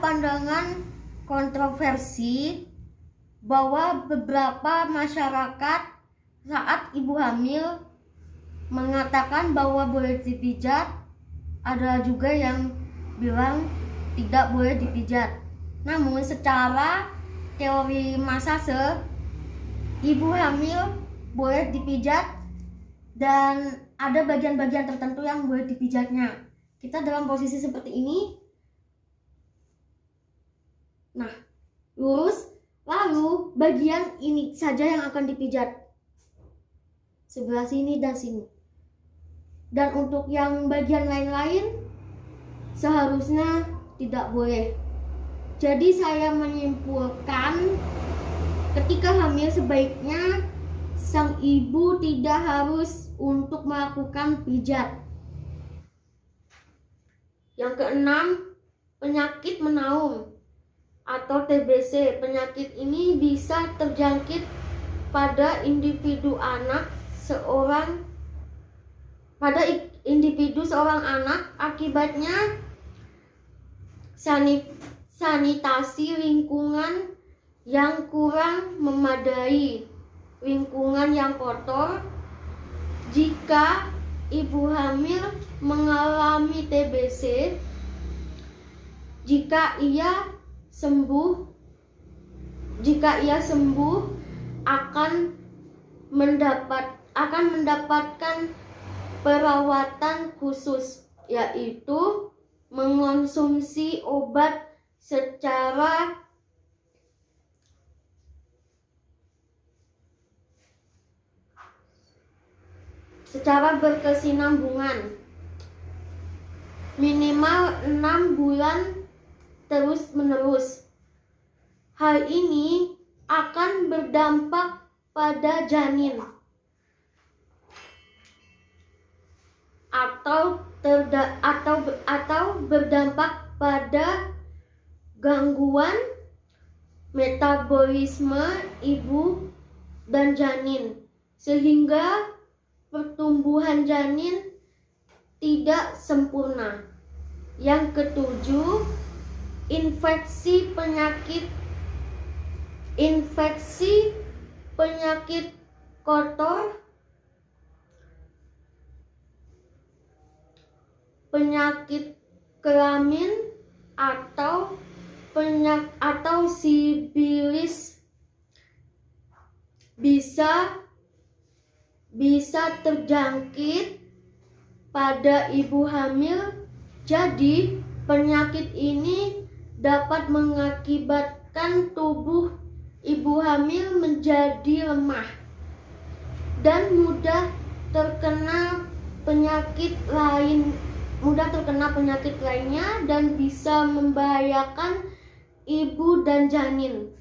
pandangan kontroversi bahwa beberapa masyarakat saat ibu hamil mengatakan bahwa boleh dipijat, ada juga yang bilang tidak boleh dipijat. Namun secara teori massase, ibu hamil boleh dipijat dan ada bagian-bagian tertentu yang boleh dipijatnya. Kita dalam posisi seperti ini, nah lurus, lalu bagian ini saja yang akan dipijat, sebelah sini dan sini. Dan untuk yang bagian lain-lain seharusnya tidak boleh. Jadi saya menyimpulkan ketika hamil sebaiknya sang ibu tidak harus untuk melakukan pijat. Yang keenam, penyakit menaun atau TBC. Penyakit ini bisa terjangkit pada individu seorang anak akibatnya sanitasi lingkungan yang kurang memadai, lingkungan yang kotor. Jika ibu hamil mengalami TBC, jika ia sembuh akan mendapatkan perawatan khusus, yaitu mengonsumsi obat secara berkesinambungan minimal 6 bulan terus-menerus. Hal ini akan berdampak pada janin atau berdampak pada gangguan metabolisme ibu dan janin, sehingga pertumbuhan janin tidak sempurna. Yang ketujuh, infeksi penyakit kotor, penyakit kelamin atau sifilis bisa terjangkit pada ibu hamil. Jadi penyakit ini dapat mengakibatkan tubuh ibu hamil menjadi lemah dan mudah terkena penyakit lainnya dan bisa membahayakan ibu dan janin.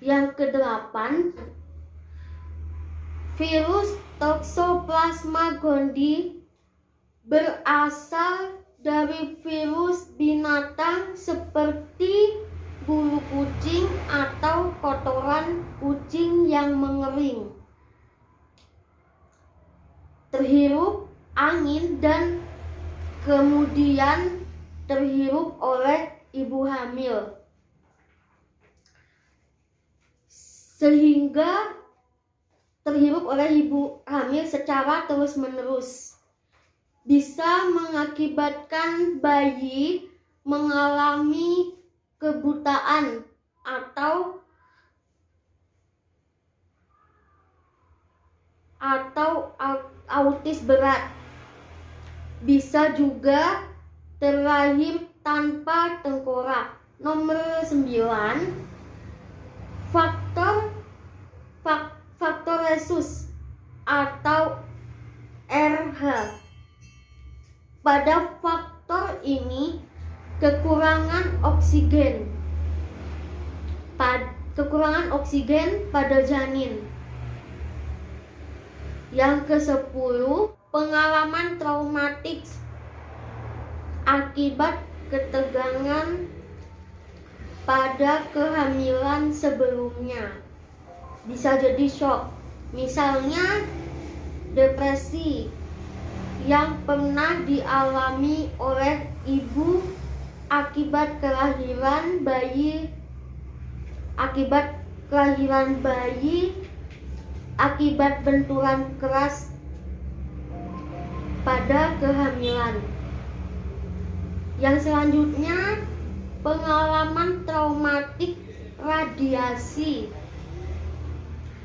Yang kedelapan, virus Toxoplasma gondii berasal dari virus binatang seperti bulu kucing atau kotoran kucing yang mengering, terhirup angin dan kemudian terhirup oleh ibu hamil, sehingga terhirup oleh ibu hamil secara terus-menerus bisa mengakibatkan bayi mengalami kebutaan atau autis berat. Bisa juga terlahir tanpa tengkorak. Nomor 9, faktor resus atau RH. Pada faktor ini kekurangan oksigen pada janin. Yang ke-10, pengalaman traumatik akibat ketegangan pada kehamilan sebelumnya. Bisa jadi shock, misalnya depresi yang pernah dialami oleh ibu akibat kelahiran bayi, akibat benturan keras pada kehamilan. Yang selanjutnya, pengalaman traumatik radiasi.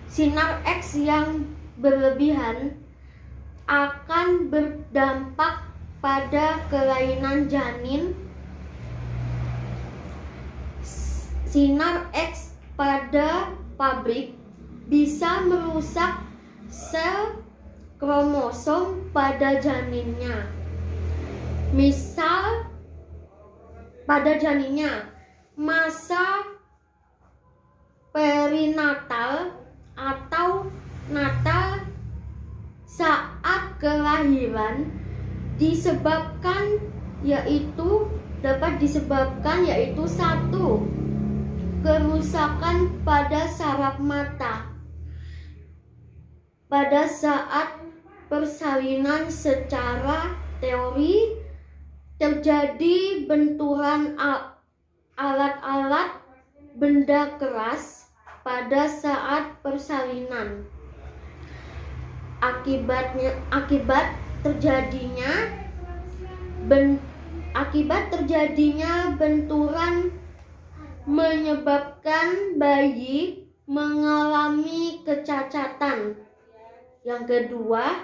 Sinar X yang berlebihan akan berdampak pada kelainan janin. Sinar X pada pabrik bisa merusak sel kromosom pada janinnya. Misal, pada janinnya, masa perinatal atau natal saat kelahiran dapat disebabkan yaitu 1. Kerusakan pada saraf mata pada saat persalinan. Secara teori, terjadi benturan alat-alat benda keras pada saat persalinan. Akibat terjadinya benturan menyebabkan bayi mengalami kecacatan. Yang kedua,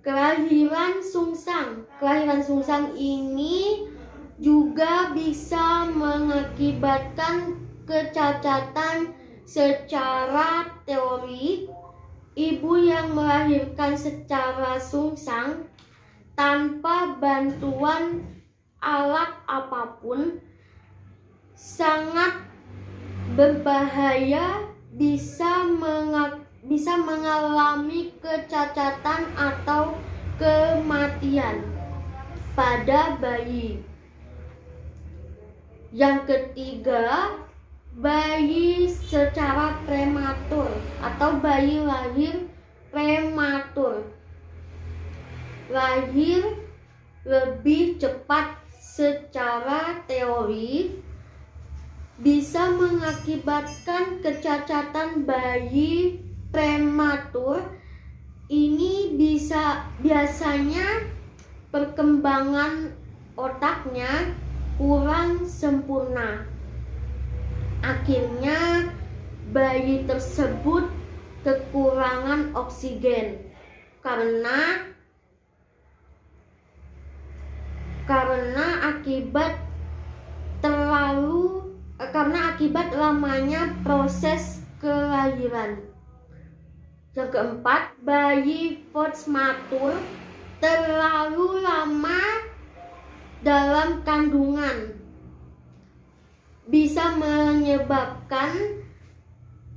kelahiran sungsang. Kelahiran sungsang ini juga bisa mengakibatkan kecacatan. Secara teori, ibu yang melahirkan secara sungsang tanpa bantuan alat apapun sangat berbahaya, bisa mengalami kecacatan atau kematian pada bayi. Yang ketiga, bayi secara prematur atau bayi lahir prematur. Lahir lebih cepat. Secara teori bisa mengakibatkan kecacatan bayi prematur. Ini biasanya perkembangan otaknya kurang sempurna. Akhirnya bayi tersebut kekurangan oksigen karena akibat lamanya proses kelahiran. Yang keempat, bayi postmatur terlalu lama dalam kandungan bisa menyebabkan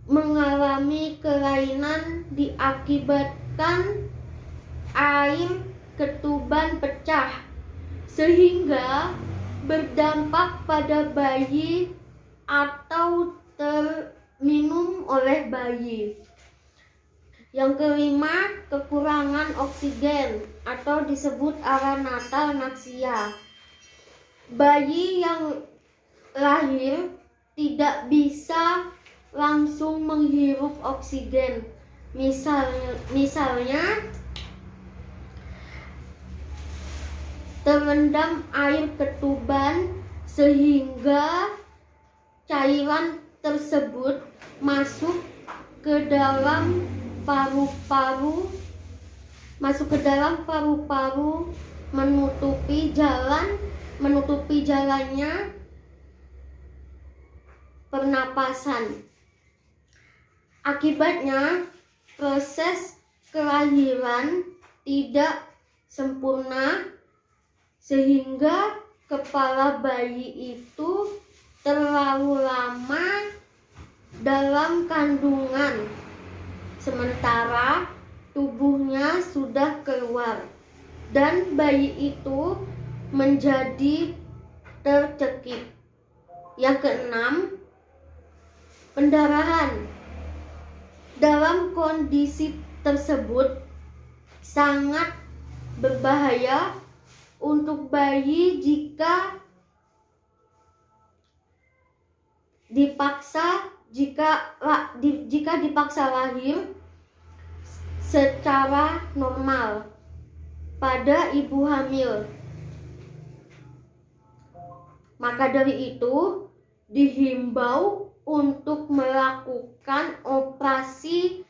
mengalami kelainan diakibatkan air ketuban pecah sehingga berdampak pada bayi atau terminum oleh bayi. Yang kelima, kekurangan oksigen atau disebut aranata-naksia. Bayi yang lahir tidak bisa langsung menghirup oksigen. Misalnya terendam air ketuban sehingga cairan tersebut masuk ke dalam paru-paru, menutupi jalannya pernapasan. Akibatnya proses kelahiran tidak sempurna sehingga kepala bayi itu terlalu lama dalam kandungan, sementara tubuhnya sudah keluar dan bayi itu menjadi tercekik. Yang keenam, pendarahan. Dalam kondisi tersebut sangat berbahaya untuk bayi jika jika dipaksa lahir secara normal pada ibu hamil. Maka dari itu dihimbau untuk melakukan operasi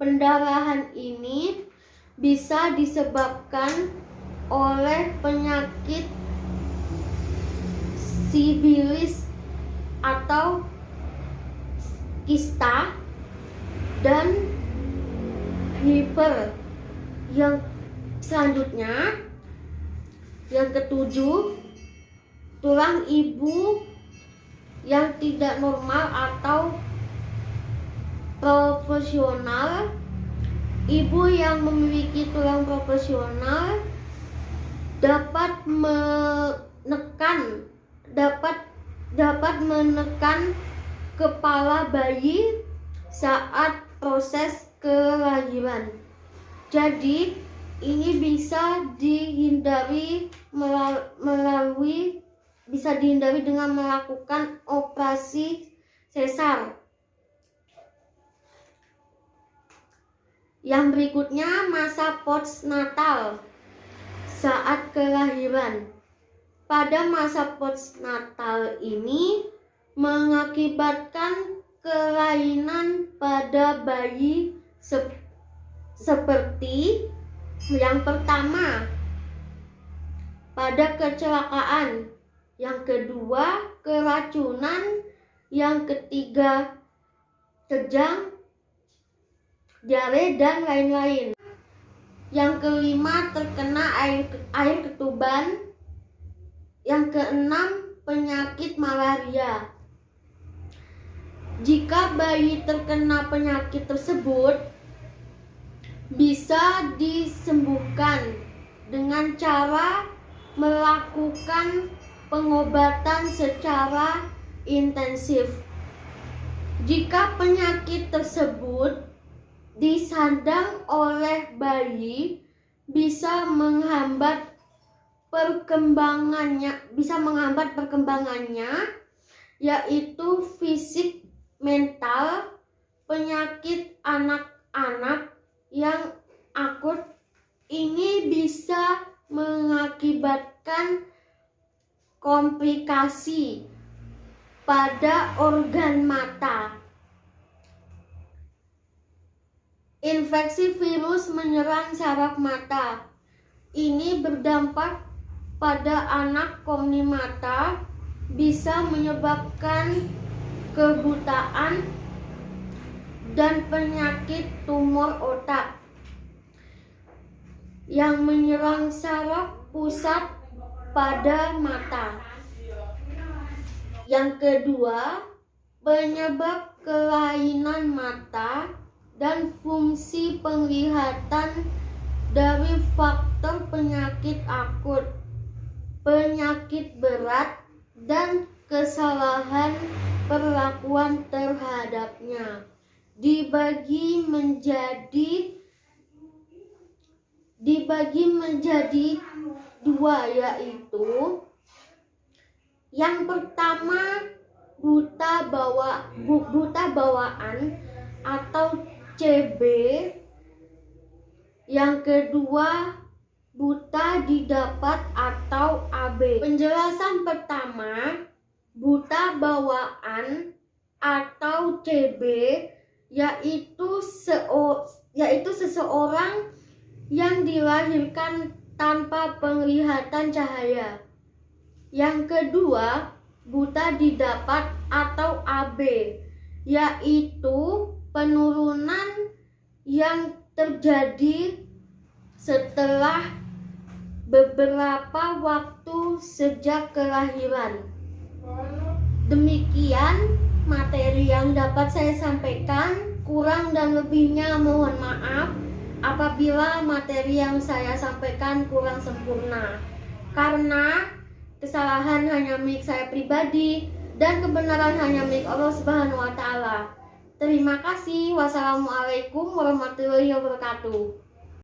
pendarahan. Ini bisa disebabkan oleh penyakit sifilis atau kista dan HIV. Yang selanjutnya, yang ketujuh, tulang ibu yang tidak normal atau proporsional. Ibu yang memiliki tulang proporsional dapat menekan kepala bayi saat proses kelahiran. Jadi ini bisa dihindari dengan melakukan operasi sesar. Yang berikutnya, masa postnatal saat kelahiran. Pada masa postnatal ini mengakibatkan kelainan pada bayi seperti yang pertama, pada kecelakaan, yang kedua, keracunan, yang ketiga, kejang, diare, dan lain-lain. Yang kelima, terkena air ketuban. Yang keenam, penyakit malaria. Jika bayi terkena penyakit tersebut, bisa disembuhkan dengan cara melakukan pengobatan secara intensif. Jika penyakit tersebut disandang oleh bayi, bisa menghambat perkembangannya, yaitu fisik, mental. Penyakit anak-anak yang akut ini bisa mengakibatkan komplikasi pada organ mata. Infeksi virus menyerang saraf mata. Ini berdampak pada anak kornea mata, bisa menyebabkan kebutaan dan penyakit tumor otak yang menyerang saraf pusat pada mata. Yang kedua, penyebab kelainan mata dan fungsi penglihatan dari faktor penyakit akut, penyakit berat, dan kesalahan perlakuan terhadapnya. Dibagi menjadi dua, yaitu yang pertama, buta bawaan atau CB. Yang kedua, buta didapat atau AB. Penjelasan pertama, buta bawaan atau CB yaitu seseorang yang dilahirkan tanpa penglihatan cahaya. Yang kedua, buta didapat atau AB yaitu penurunan yang terjadi setelah beberapa waktu sejak kelahiran. Demikian materi yang dapat saya sampaikan. Kurang dan lebihnya mohon maaf apabila materi yang saya sampaikan kurang sempurna, karena kesalahan hanya milik saya pribadi dan kebenaran hanya milik Allah Subhanahu wa Ta'ala. Terima kasih. Wassalamualaikum warahmatullahi wabarakatuh.